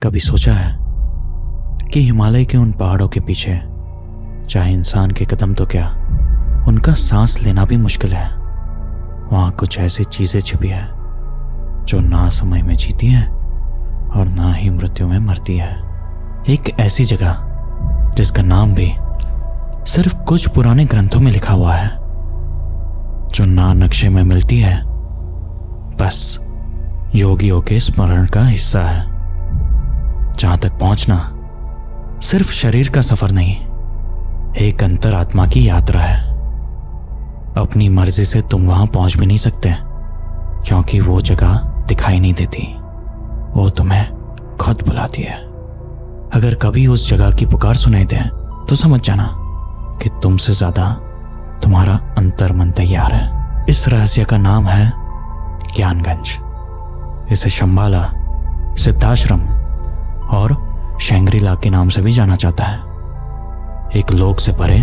कभी सोचा है कि हिमालय के उन पहाड़ों के पीछे चाहे इंसान के कदम तो क्या, उनका सांस लेना भी मुश्किल है। वहाँ कुछ ऐसी चीजें छिपी है जो ना समय में जीती है और ना ही मृत्यु में मरती है। एक ऐसी जगह जिसका नाम भी सिर्फ कुछ पुराने ग्रंथों में लिखा हुआ है, जो ना नक्शे में मिलती है, बस योगियों के स्मरण का हिस्सा है। जहां तक पहुंचना सिर्फ शरीर का सफर नहीं, एक अंतरात्मा की यात्रा है। अपनी मर्जी से तुम वहां पहुंच भी नहीं सकते, क्योंकि वो जगह दिखाई नहीं देती, वो तुम्हें खुद बुलाती है। अगर कभी उस जगह की पुकार सुनाई दे तो समझ जाना कि तुमसे ज्यादा तुम्हारा अंतर्मन तैयार है। इस रहस्य का नाम है ज्ञानगंज। इसे शंबाला, सिद्धाश्रम और शंग्रीला के नाम से भी जाना जाता है। एक लोक से परे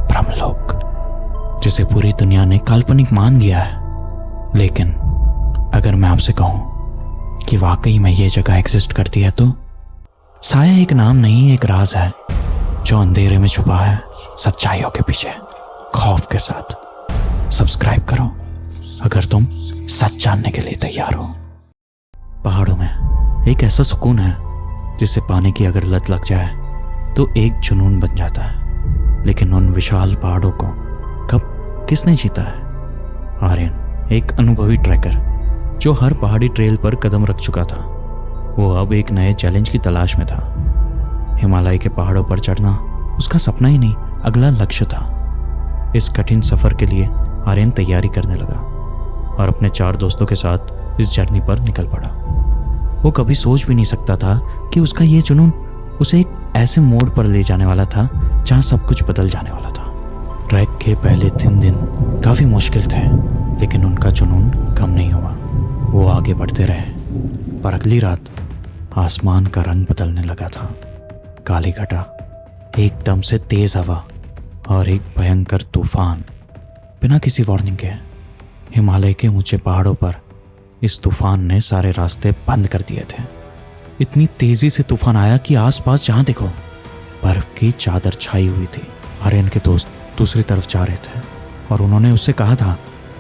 ब्रह्मलोक, जिसे पूरी दुनिया ने काल्पनिक मान लिया है। लेकिन अगर मैं आपसे कहूं कि वाकई में ये जगह एग्जिस्ट करती है, तो साया एक नाम नहीं, एक राज है जो अंधेरे में छुपा है, सच्चाइयों के पीछे, खौफ के साथ। सब्सक्राइब करो अगर तुम सच जानने के लिए तैयार हो। पहाड़ों में एक ऐसा सुकून है जिसे पाने की अगर लत लग जाए तो एक जुनून बन जाता है। लेकिन उन विशाल पहाड़ों को कब किसने जीता है? आर्यन, एक अनुभवी ट्रैकर जो हर पहाड़ी ट्रेल पर कदम रख चुका था, वो अब एक नए चैलेंज की तलाश में था। हिमालय के पहाड़ों पर चढ़ना उसका सपना ही नहीं, अगला लक्ष्य था। इस कठिन सफर के लिए आर्यन तैयारी करने लगा और अपने 4 दोस्तों के साथ इस जर्नी पर निकल पड़ा। वो कभी सोच भी नहीं सकता था कि उसका ये जुनून उसे एक ऐसे मोड़ पर ले जाने वाला था जहां सब कुछ बदल जाने वाला था। ट्रैक के पहले 3 दिन काफी मुश्किल थे, लेकिन उनका जुनून कम नहीं हुआ। वो आगे बढ़ते रहे, पर अगली रात आसमान का रंग बदलने लगा था। काली घटा, एकदम से तेज हवा और एक भयंकर तूफान। बिना किसी वार्निंग के हिमालय के ऊंचे पहाड़ों पर इस तूफान ने सारे रास्ते बंद कर दिए थे। इतनी तेजी से तूफान आया कि आसपास जहां देखो बर्फ की चादर छाई हुई थी। आर्यन के दोस्त दूसरी तरफ जा रहे थे और उन्होंने उससे कहा था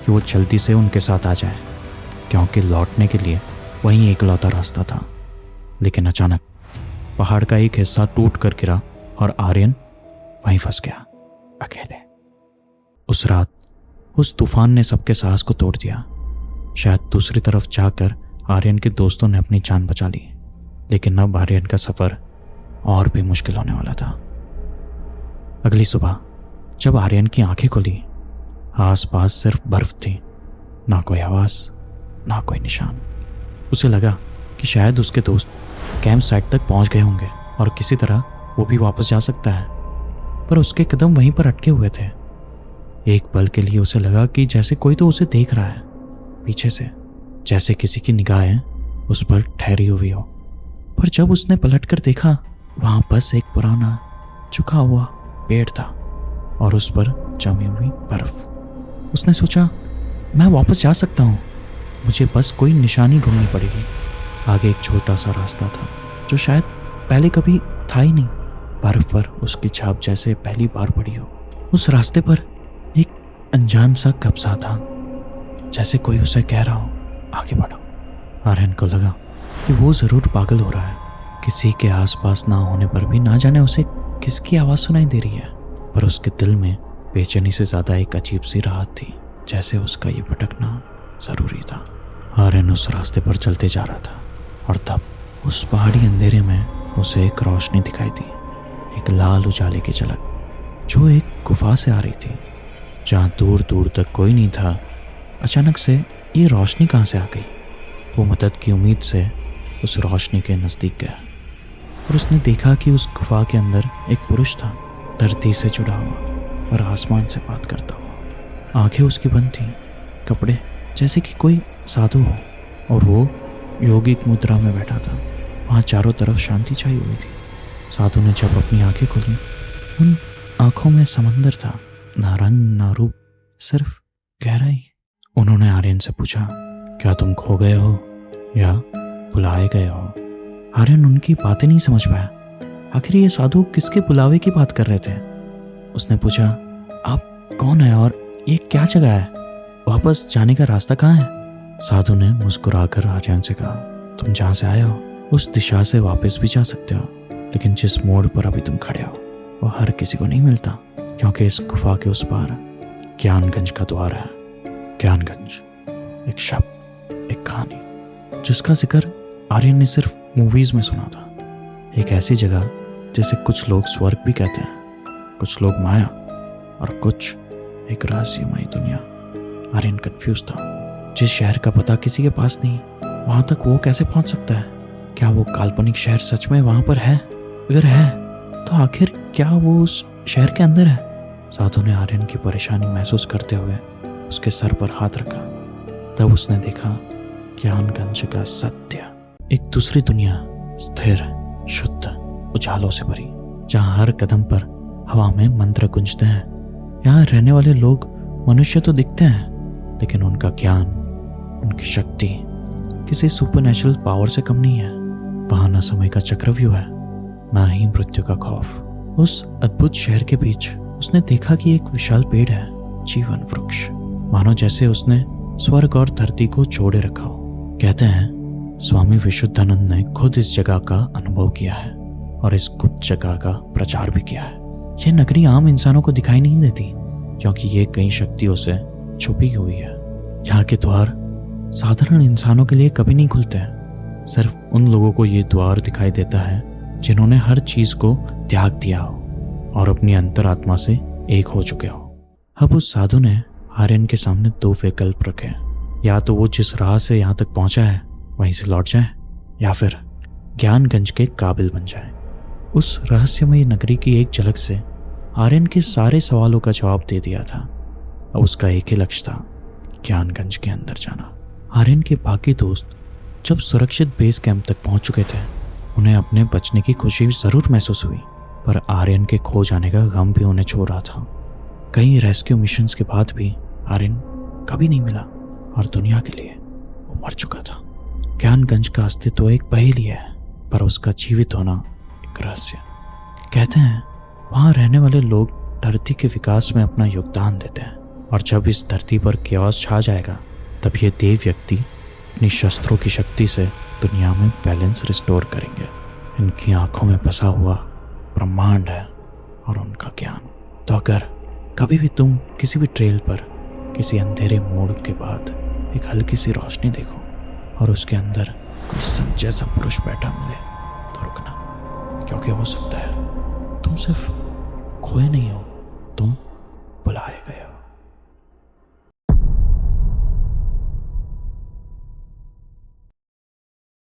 कि वो जल्दी से उनके साथ आ जाए, क्योंकि लौटने के लिए वहीं एकलौता रास्ता था। लेकिन अचानक पहाड़ का एक हिस्सा टूट कर गिरा और आर्यन वहीं फंस गया, अकेले। उस रात उस तूफान ने सबके साहस को तोड़ दिया। शायद दूसरी तरफ जाकर आर्यन के दोस्तों ने अपनी जान बचा ली, लेकिन अब आर्यन का सफर और भी मुश्किल होने वाला था। अगली सुबह जब आर्यन की आंखें खुली, आसपास सिर्फ बर्फ थी, ना कोई आवाज, ना कोई निशान। उसे लगा कि शायद उसके दोस्त कैंप साइट तक पहुंच गए होंगे और किसी तरह वो भी वापस जा सकता है, पर उसके कदम वहीं पर अटके हुए थे। एक पल के लिए उसे लगा कि जैसे कोई तो उसे देख रहा है पीछे से, जैसे किसी की निगाहें उस पर ठहरी हुई हो। पर जब उसने पलटकर देखा, वहां बस एक पुराना झुका हुआ पेड़ था और उस पर जमी हुई बर्फ। उसने सोचा, मैं वापस जा सकता हूँ, मुझे बस कोई निशानी ढूंढनी पड़ेगी। आगे एक छोटा सा रास्ता था जो शायद पहले कभी था ही नहीं। बर्फ पर उसकी छाप जैसे पहली बार पड़ी हो। उस रास्ते पर एक अनजान सा कब्जा था, जैसे कोई उसे कह रहा हो, आगे बढ़ो। आर्यन को लगा कि वो जरूर पागल हो रहा है। किसी के आसपास ना होने पर भी ना जाने उसे किसकी आवाज़ सुनाई दे रही है। पर उसके दिल में बेचैनी से ज़्यादा एक अजीब सी राहत थी, जैसे उसका ये भटकना ज़रूरी था। आर्यन उस रास्ते पर चलते जा रहा था और तब उस पहाड़ी अंधेरे में उसे एक रोशनी दिखाई दी, एक लाल उजाले की झलक जो एक गुफा से आ रही थी, जहाँ दूर दूर तक कोई नहीं था। अचानक से ये रोशनी कहाँ से आ गई? वो मदद की उम्मीद से उस रोशनी के नज़दीक गया और उसने देखा कि उस गुफा के अंदर एक पुरुष था, धरती से जुड़ा हुआ और आसमान से बात करता हुआ। आंखें उसकी बंद थीं, कपड़े जैसे कि कोई साधु हो, और वो योगिक मुद्रा में बैठा था। वहाँ चारों तरफ शांति छाई हुई थी। साधु ने जब अपनी आंखें खोली, उन आंखों में समंदर था, ना रंग ना रूप, सिर्फ गहराई। उन्होंने आर्यन से पूछा, क्या तुम खो गए हो या बुलाए गए हो? आर्यन उनकी बातें नहीं समझ पाया। आखिर ये साधु किसके बुलावे की बात कर रहे थे? उसने पूछा, आप कौन है और ये क्या जगह है? वापस जाने का रास्ता कहाँ है? साधु ने मुस्कुराकर आर्यन से कहा, तुम जहाँ से आए हो उस दिशा से वापस भी जा सकते हो, लेकिन जिस मोड़ पर अभी तुम खड़े हो वह हर किसी को नहीं मिलता, क्योंकि इस गुफा के उस पार ज्ञानगंज का द्वार है। ज्ञानगंज, एक शब्द, एक कहानी जिसका जिक्र आर्यन ने सिर्फ मूवीज में सुना था। एक ऐसी जगह जिसे कुछ लोग स्वर्ग भी कहते हैं, कुछ लोग माया और कुछ एक रहस्यमयी दुनिया। आर्यन कंफ्यूज था। जिस शहर का पता किसी के पास नहीं, वहां तक वो कैसे पहुंच सकता है? क्या वो काल्पनिक शहर सच में वहां पर है? अगर है तो आखिर क्या वो उस शहर के अंदर है? साधु ने आर्यन की परेशानी महसूस करते हुए उसके सर पर हाथ रखा। तब उसने देखा ज्ञानगंज का सत्य एक दूसरी दुनिया, स्थिर, शुद्ध, उजालों से भरी, जहां हर कदम पर हवा में मंत्र गूंजते हैं। यहाँ रहने वाले लोग मनुष्य तो दिखते हैं, लेकिन उनका ज्ञान, उनकी शक्ति किसी सुपरनेचुरल पावर से कम नहीं है। वहां न समय का चक्रव्यूह है, ना ही मृत्यु का खौफ। उस अद्भुत शहर के बीच उसने देखा कि एक विशाल पेड़ है, जीवन वृक्ष, मानो जैसे उसने स्वर्ग और धरती को जोड़े रखा हो। कहते हैं स्वामी विशुद्धानंद ने खुद इस जगह का अनुभव किया है और इस गुप्त जगह का प्रचार भी किया है। यह नगरी आम इंसानों को दिखाई नहीं देती, क्योंकि ये कई शक्तियों से छुपी हुई है। यहाँ के द्वार साधारण इंसानों के लिए कभी नहीं खुलते हैं। सिर्फ उन लोगों को ये द्वार दिखाई देता है जिन्होंने हर चीज को त्याग दिया हो और अपनी अंतरात्मा से एक हो चुके हो। अब उस साधु ने आर्यन के सामने दो विकल्प रखे। या तो वो जिस राह से यहाँ तक पहुंचा है वहीं से लौट जाए, या फिर ज्ञानगंज के काबिल बन जाए। उस रहस्यमयी नगरी की एक झलक से आर्यन के सारे सवालों का जवाब दे दिया था। अब उसका एक ही लक्ष्य था, ज्ञानगंज के अंदर जाना। आर्यन के बाकी दोस्त जब सुरक्षित बेस कैंप तक पहुंच चुके थे, उन्हें अपने बचने की खुशी जरूर महसूस हुई, पर आर्यन के खो जाने का गम भी उन्हें छो रहा था। कई रेस्क्यू मिशंस के बाद भी आर्यन कभी नहीं मिला और दुनिया के लिए वो मर चुका था। ज्ञानगंज का अस्तित्व एक पहेली है, पर उसका जीवित होना एक रहस्य। कहते हैं वहां रहने वाले लोग धरती के विकास में अपना योगदान देते हैं, और जब इस धरती पर केओस छा जाएगा तब ये देव व्यक्ति अपनी शस्त्रों की शक्ति से दुनिया में बैलेंस रिस्टोर करेंगे। इनकी आंखों में बसा हुआ ब्रह्मांड है और उनका ज्ञान। तो अगर कभी भी तुम किसी भी ट्रेल पर किसी अंधेरे मोड़ के बाद एक हल्की सी रोशनी देखो और उसके अंदर कोई संत जैसा पुरुष बैठा मिले, तो रुकना, क्योंकि हो सकता है तुम सिर्फ खोए नहीं हो, तुम बुलाए गए हो।